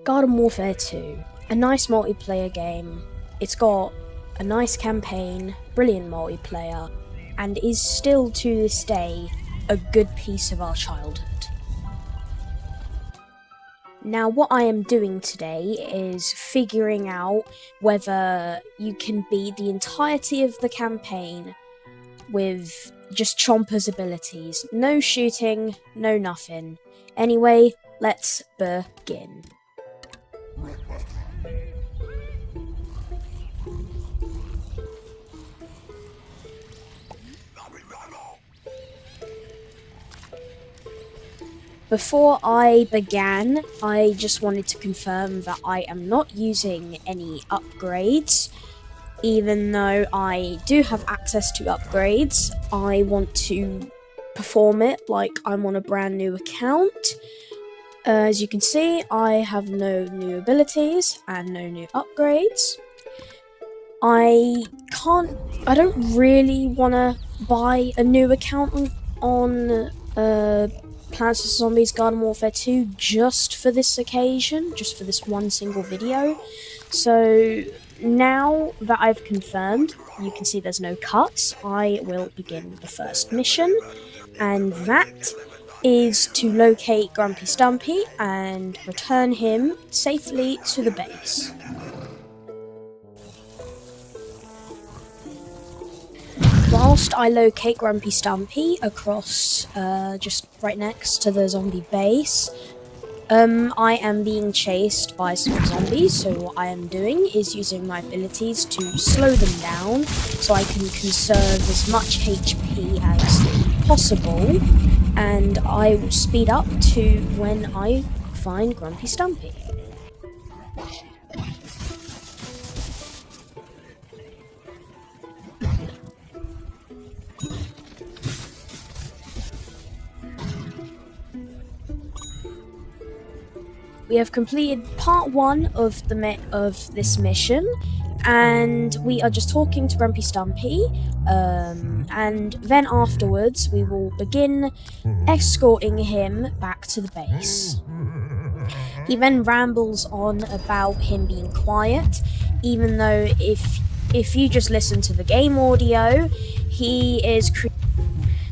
Garden Warfare 2, a nice multiplayer game. It's got a nice campaign, brilliant multiplayer, and is still to this day a good piece of our childhood. Now what I am doing today is figuring out whether you can beat the entirety of the campaign with just Chompers Abilities. No shooting, no nothing. Anyway, let's begin. Before I began, I just wanted to confirm that I am not using any upgrades. Even though I do have access to upgrades, I want to perform it like I'm on a brand new account. As you can see, I have no new abilities and no new upgrades. I don't really want to buy a new account on Plants vs Zombies Garden Warfare 2 just for this occasion, just for this one single video. So now that I've confirmed, you can see there's no cuts, I will begin the first mission, and that is to locate Grumpy Stumpy and return him safely to the base. Whilst I locate Grumpy Stumpy across just right next to the zombie base, I am being chased by some zombies, so what I am doing is using my abilities to slow them down so I can conserve as much HP as possible, and I will speed up to when I find Grumpy Stumpy. We have completed part 1 of this mission, and we are just talking to Grumpy Stumpy, and then afterwards we will begin escorting him back to the base. He then rambles on about him being quiet, even though if you just listen to the game audio, he is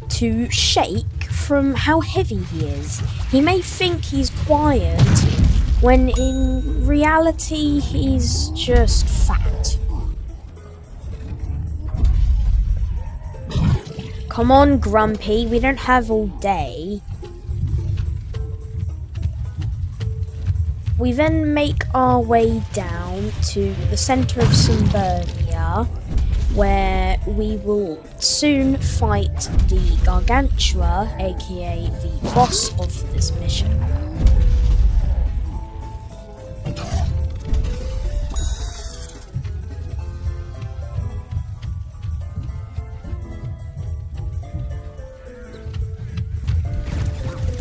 to shake from how heavy he is. He may think he's quiet, when in reality he's just fat. Come on, Grumpy, we don't have all day. We then make our way down to the centre of Suburbia, where we will soon fight the Gargantua, aka the boss of this mission.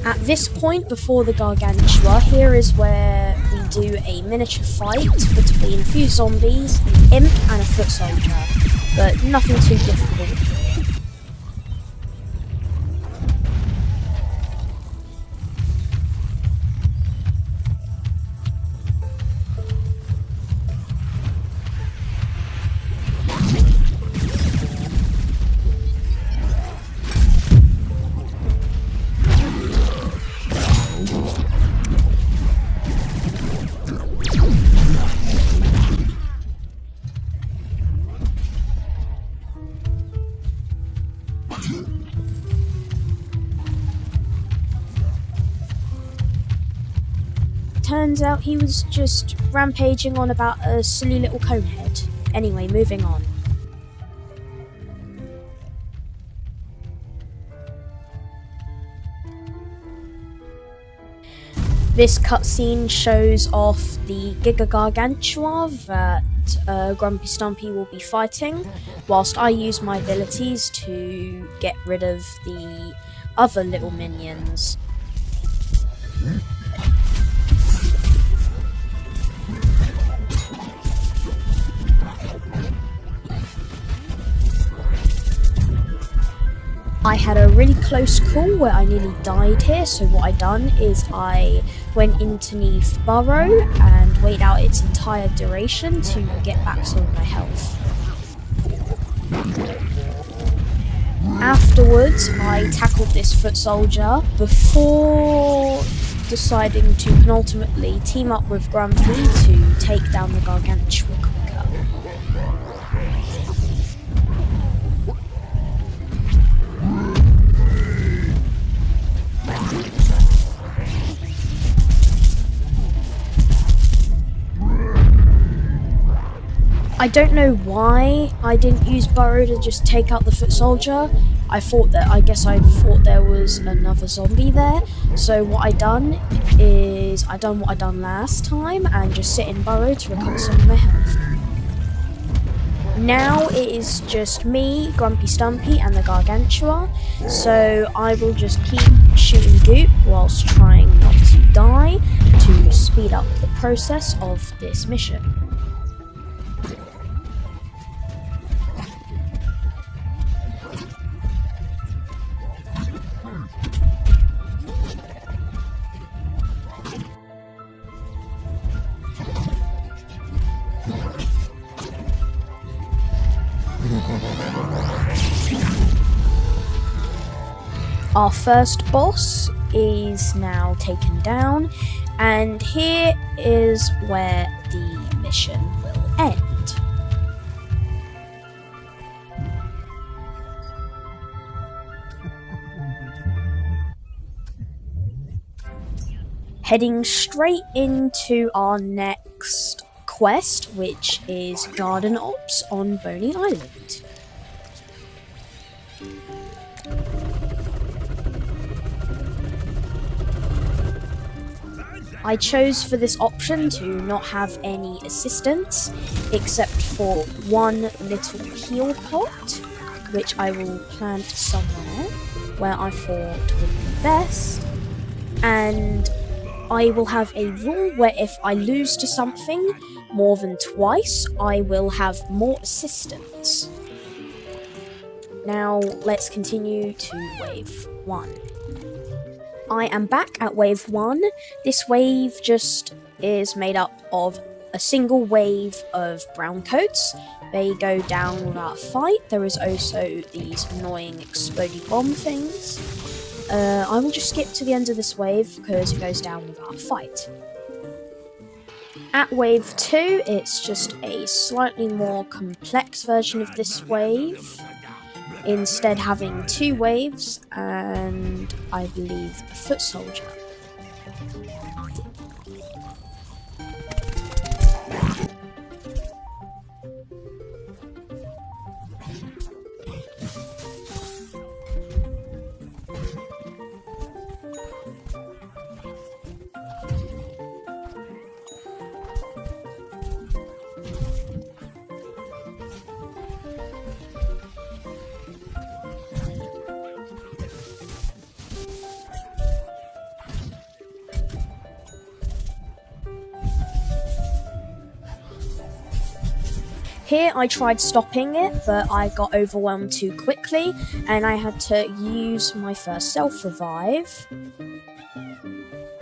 At this point before the Gargantua, here is where we do a miniature fight between a few zombies, an imp and a foot soldier, but nothing too difficult. Turns out he was just rampaging on about a silly little conehead. Anyway, moving on. This cutscene shows off the Giga Gargantua that Grumpy Stumpy will be fighting, whilst I use my abilities to get rid of the other little minions. I had a really close call where I nearly died here, so what I done is I went underneath Burrow and waited out its entire duration to get back some of my health. Afterwards, I tackled this foot soldier before deciding to penultimately team up with Grumpy to take down the Gargantua quicker. I don't know why I didn't use Burrow to just take out the foot soldier. I thought there was another zombie there. So what I done is I done what I done last time and just sit in Burrow to recover some of my health. Now it is just me, Grumpy Stumpy, and the Gargantua. So I will just keep shooting Goop whilst trying not to die to speed up the process of this mission. Our first boss is now taken down, and here is where the mission will end. Heading straight into our next quest, which is Garden Ops on Boney Island. I chose for this option to not have any assistance, except for one little heal pot, which I will plant somewhere where I thought would be best, and I will have a rule where if I lose to something more than twice, I will have more assistance. Now let's continue to wave 1. I am back at wave 1. This wave just is made up of a single wave of brown coats. They go down without a fight. There is also these annoying explodey bomb things. I will just skip to the end of this wave because it goes down without a fight. At wave 2, it's just a slightly more complex version of this wave. Instead having 2 waves and I believe a foot soldier. Here I tried stopping it, but I got overwhelmed too quickly, and I had to use my first self-revive.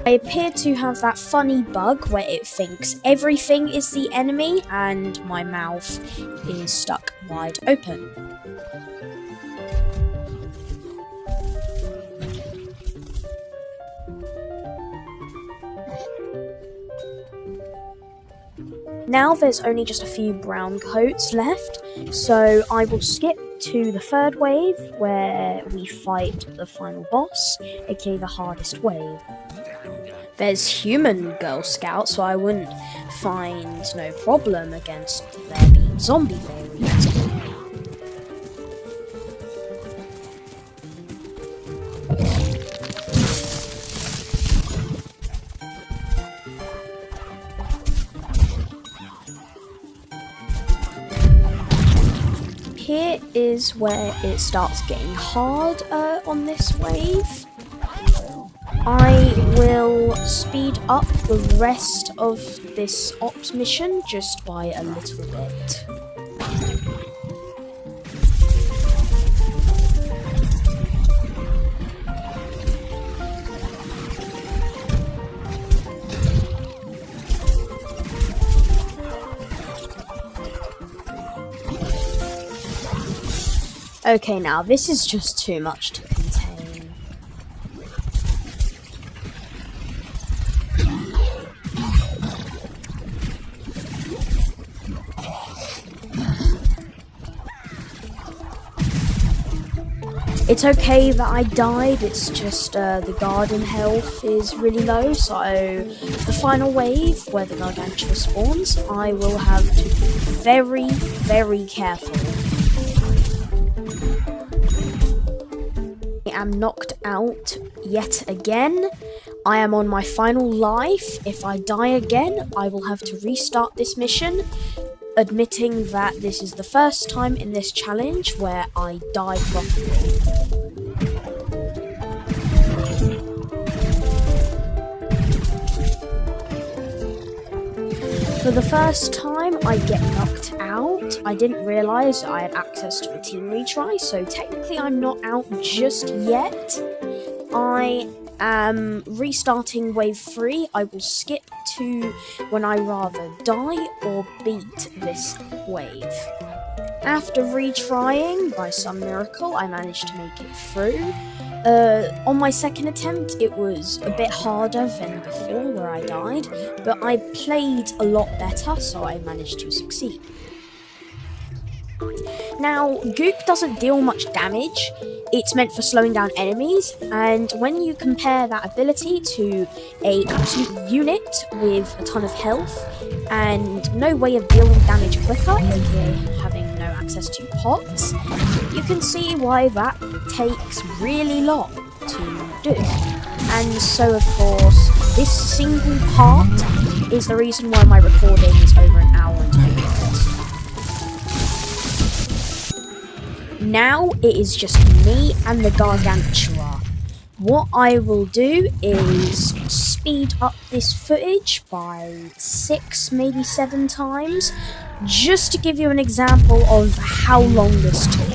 I appear to have that funny bug where it thinks everything is the enemy, and my mouth is stuck wide open. Now there's only just a few brown coats left, so I will skip to the 3rd wave where we fight the final boss, aka the hardest wave. There's human Girl Scouts, so I wouldn't find no problem against there being zombie variants. Here is where it starts getting hard on this wave. I will speed up the rest of this ops mission just by a little bit. Okay, now this is just too much to contain. It's okay that I died, it's just the garden health is really low, so for the final wave where the gargantua spawns, I will have to be very, very careful. I am knocked out yet again. I am on my final life. If I die again, I will have to restart this mission, admitting that this is the first time in this challenge where I die properly. For the first time, I get knocked out. I didn't realise I had access to a team retry, so technically I'm not out just yet. I am restarting wave 3. I will skip to when I rather die or beat this wave. After retrying, by some miracle, I managed to make it through. On my second attempt, it was a bit harder than before where I died, but I played a lot better, so I managed to succeed. Now, Goop doesn't deal much damage. It's meant for slowing down enemies, and when you compare that ability to an absolute unit with a ton of health and no way of dealing damage quicker, aka having no access to pots, you can see why that takes really long to do. And so, of course, this single part is the reason why my recording is over an hour and 20 minutes. Now it is just me and the gargantua. What I will do is speed up this footage by 6, maybe 7 times, just to give you an example of how long this took.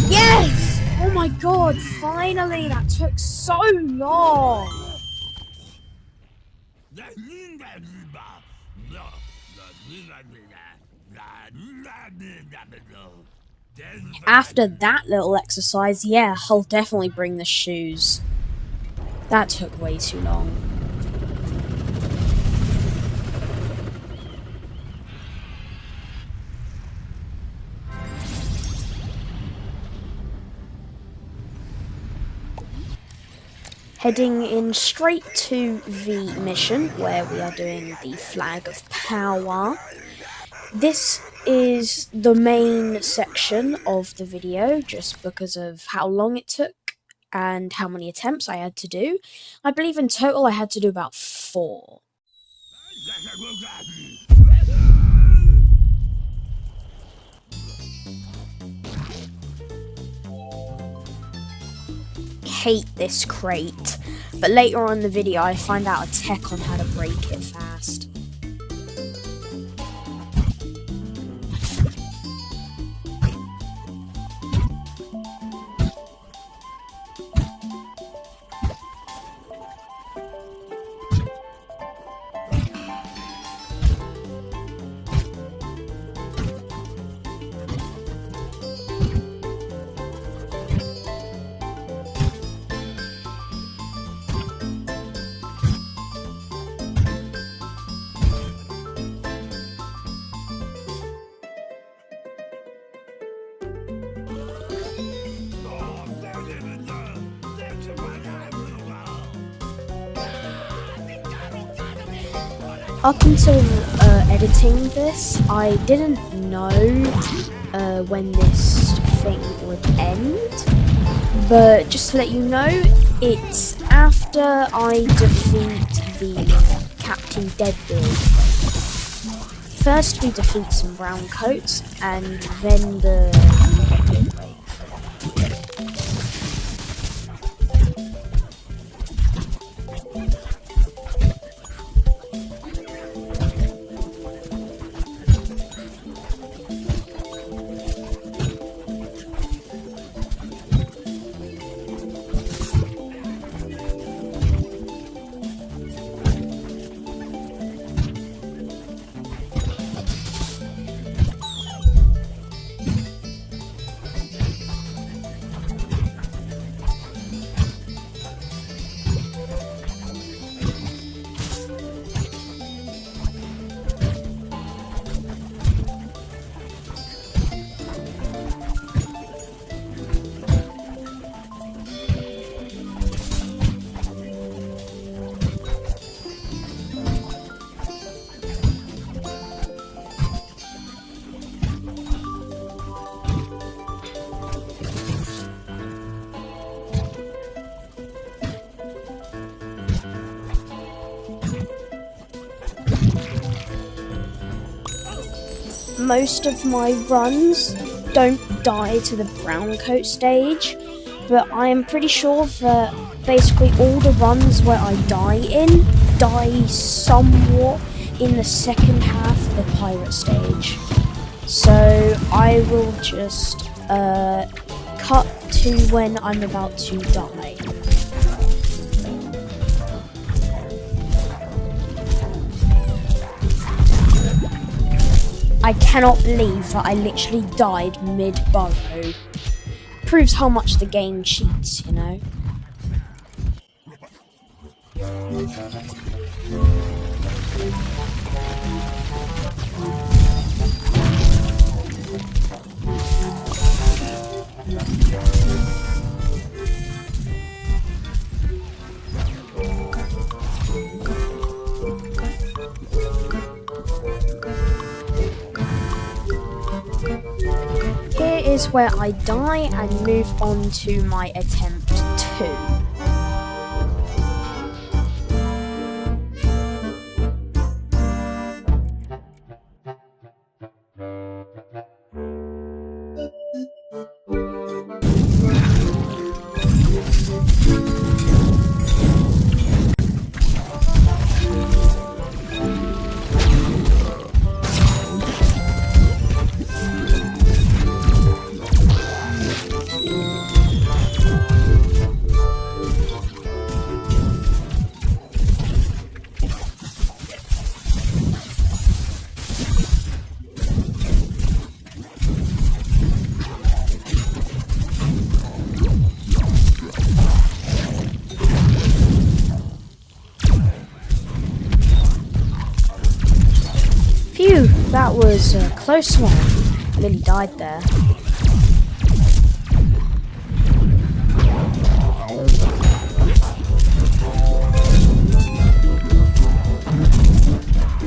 Yes! Oh my god, finally! That took so long! After that little exercise, yeah, I'll definitely bring the shoes. That took way too long. Heading in straight to the mission where we are doing the Flag of Power. This is the main section of the video just because of how long it took and how many attempts I had to do. I believe in total I had to do about 4. hate this crate, but later on in the video I find out a tech on how to break it fast. Up until editing this, I didn't know when this thing would end, but just to let you know, it's after I defeat the Captain Dead build. First we defeat some brown coats, and then the Dead wave. Most of my runs don't die to the brown coat stage, but I am pretty sure that basically all the runs where I die somewhat in the second half of the pirate stage. So I will just cut to when I'm about to die. I cannot believe that I literally died mid-burrow. Proves how much the game cheats, you know? Here is where I die and move on to my attempt 2. Phew, that was a close one. I nearly died there.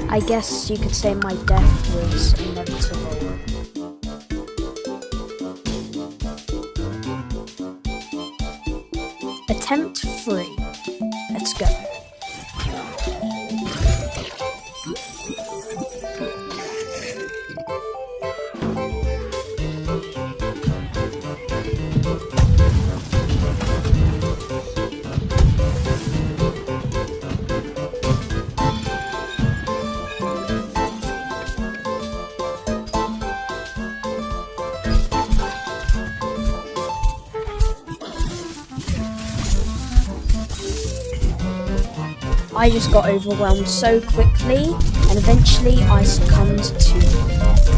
I guess you could say my death was inevitable. Attempt 3. Let's go. I just got overwhelmed so quickly, and eventually I succumbed to death.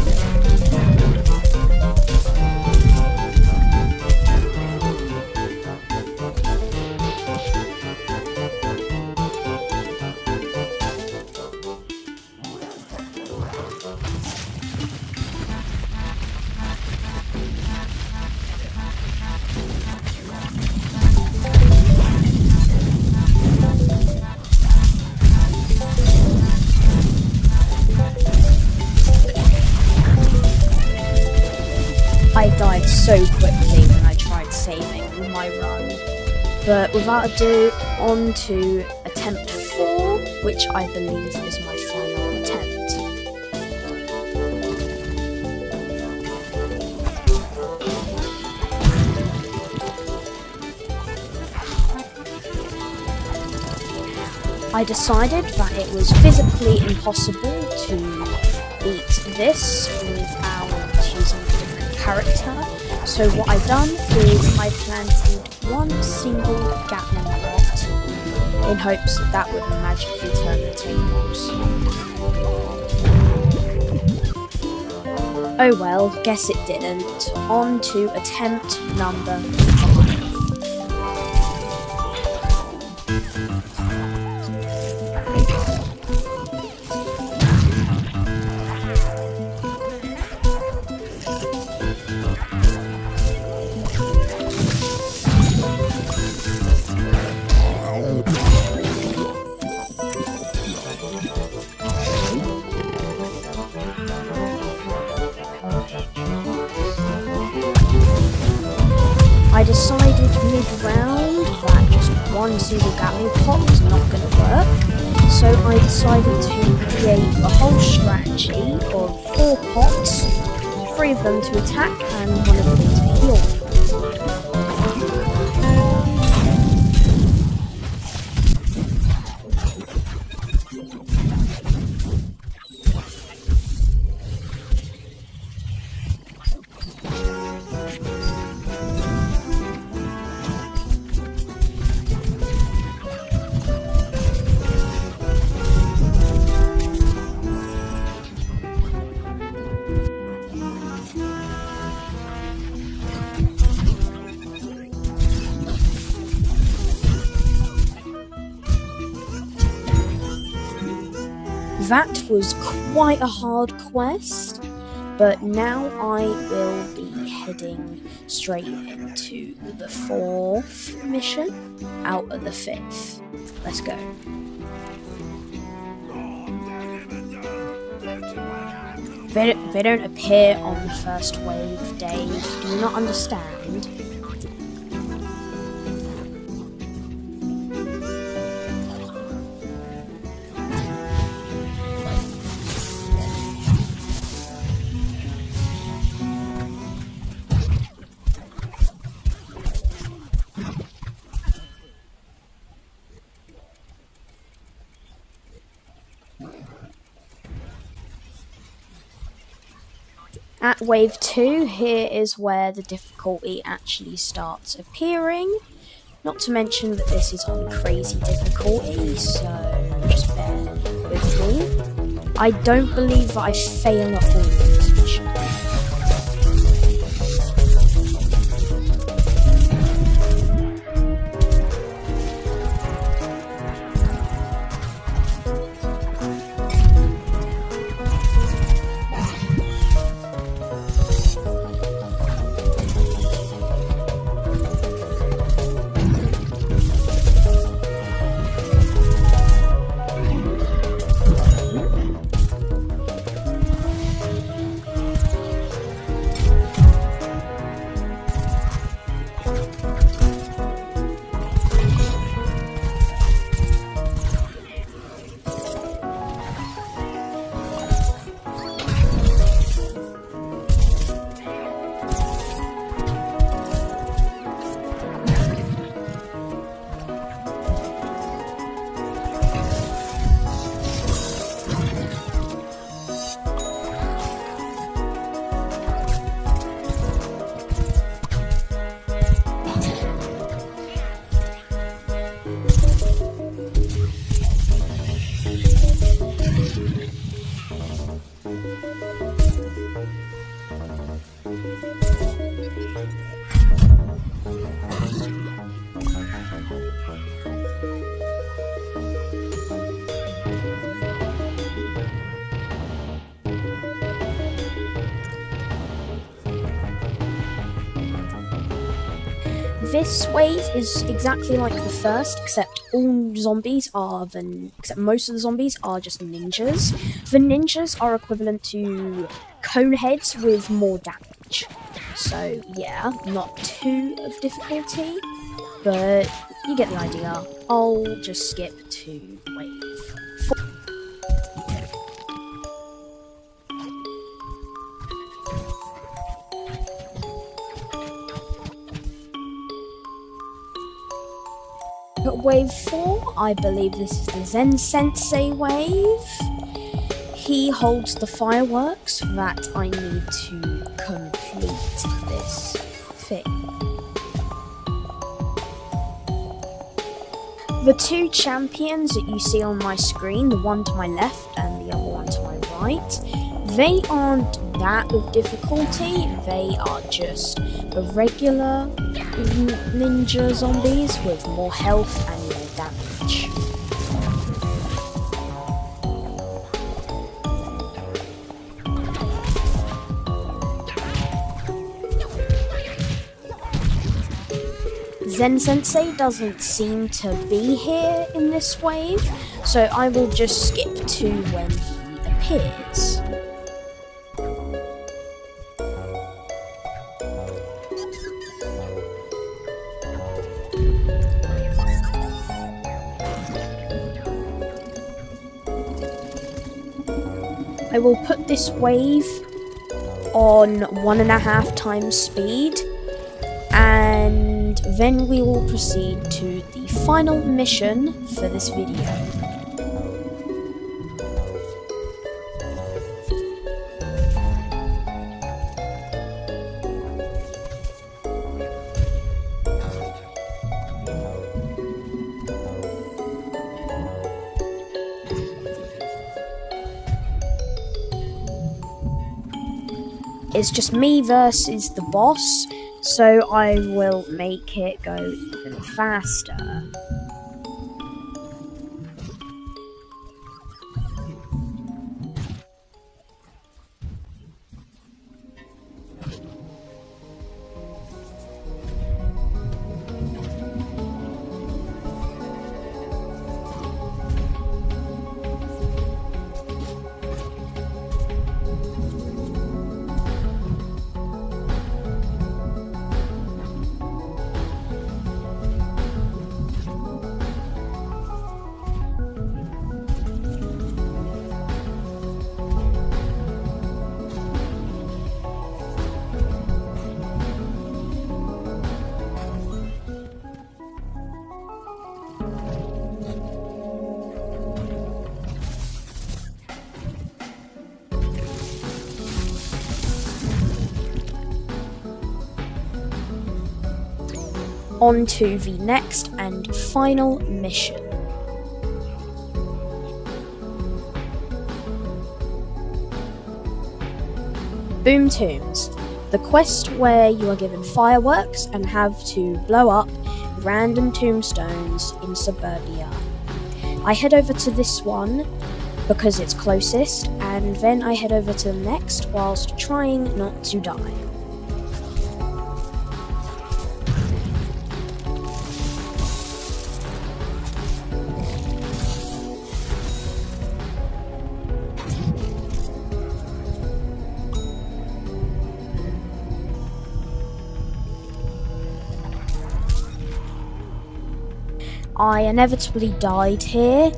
I died so quickly when I tried saving my run. But without ado, on to attempt 4, which I believe is my final attempt. I decided that it was physically impossible to beat this without using a different character, so what I've done is I planted one single Gatling bot in hopes that that would magically turn the tables. Oh well, guess it didn't. On to attempt number 5. I decided mid-round that just one single Gatling pot was not going to work, so I decided to create a whole strategy of 4 pots, 3 of them to attack and 1 of them to heal. That was quite a hard quest, but now I will be heading straight into the 4th mission out of the 5th. Let's go. They don't appear on the first wave, Dave. Do you not understand? At wave 2, here is where the difficulty actually starts appearing. Not to mention that this is on crazy difficulty, so just bear with me. I don't believe that I fail at all in this mission. this wave is exactly like the first, except most of the zombies are just ninjas. The ninjas are equivalent to cone heads with more damage. So yeah, not too of difficulty, but you get the idea. I'll just skip to wave 4. Wave 4, I believe this is the Zen Sensei wave. He holds the fireworks that I need to complete this thing. The two champions that you see on my screen, the one to my left and the other one to my right, they aren't that of difficulty, they are just the regular ninja zombies with more health and more damage. Zen Sensei doesn't seem to be here in this wave, so I will just skip to when he appears. I will put this wave on 1.5 times speed, and then we will proceed to the final mission for this video. It's just me versus the boss, so I will make it go even faster. On to the next and final mission. Boom Tombs, the quest where you are given fireworks and have to blow up random tombstones in suburbia. I head over to this one because it's closest, and then I head over to the next whilst trying not to die. I inevitably died here,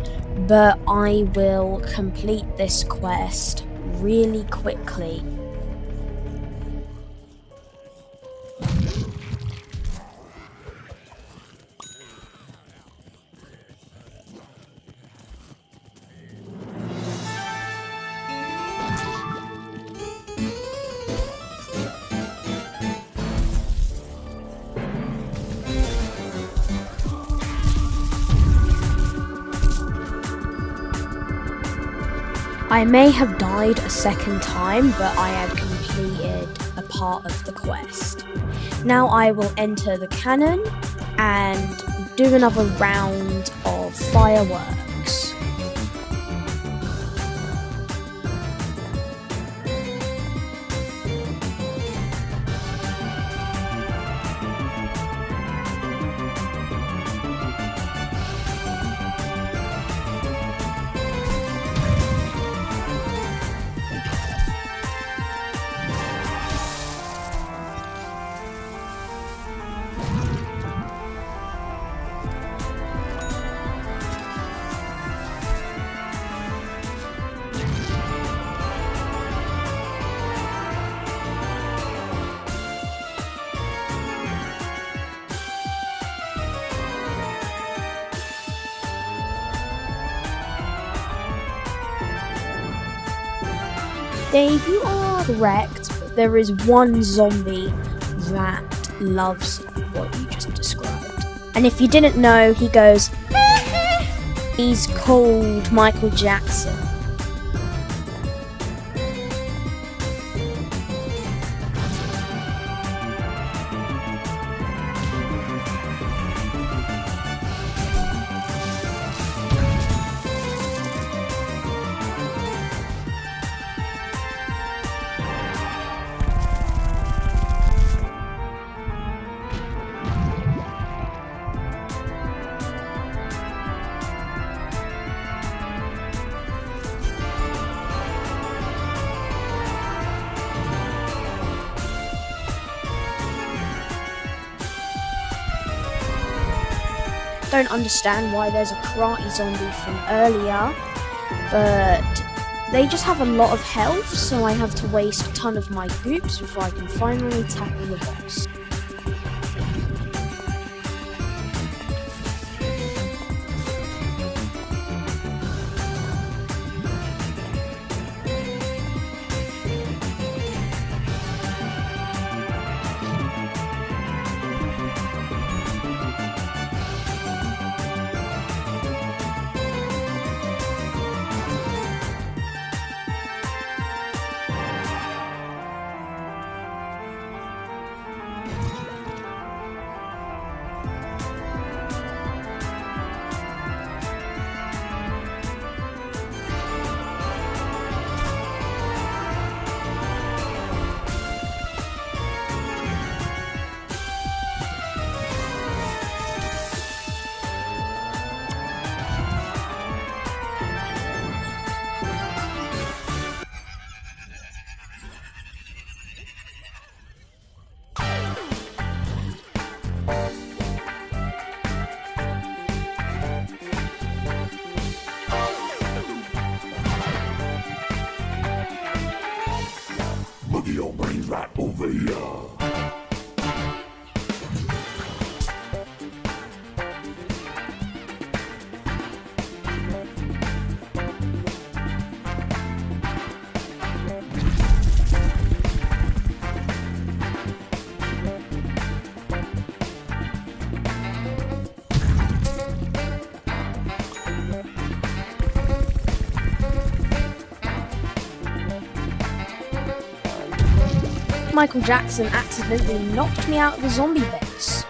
but I will complete this quest really quickly. I may have died a second time, but I had completed a part of the quest. Now I will enter the cannon and do another round of fireworks. Dave, you are correct, but there is one zombie that loves what you just described. And if you didn't know, he goes, he's called Michael Jackson. Don't understand why there's a karate zombie from earlier, but they just have a lot of health, so I have to waste a ton of my goops before I can finally tackle the boss. Your brain right over here. Michael Jackson accidentally knocked me out of the zombie base.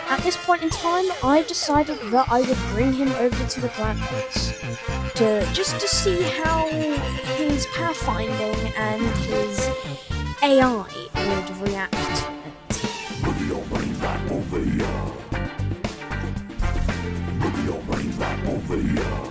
At this point in time, I decided that I would bring him over to the plant base just to see how his pathfinding and his AI would react to it. Look at your brain right over here. Look at your brain right over here.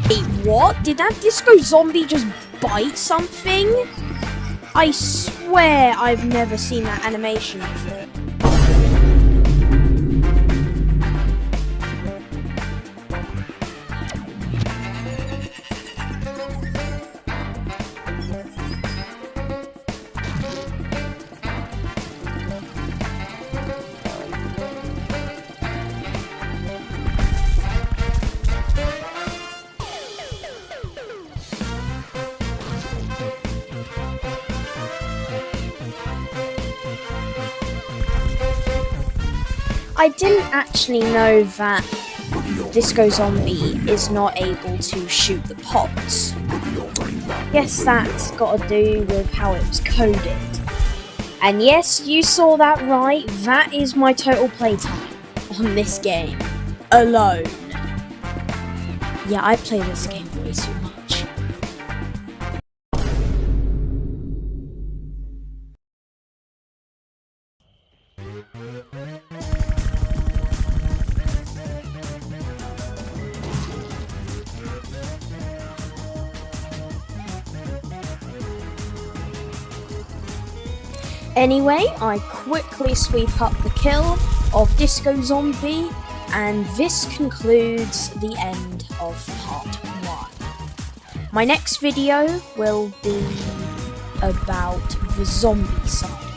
Wait, what? Did that disco zombie just bite something? I swear I've never seen that animation before. I didn't actually know that Disco Zombie is not able to shoot the pots. Guess that's got to do with how it was coded. And yes, you saw that right, that is my total playtime on this game, alone. Yeah, I play this game way too much. Anyway, I quickly sweep up the kill of Disco Zombie, and this concludes the end of part 1. My next video will be about the zombie side.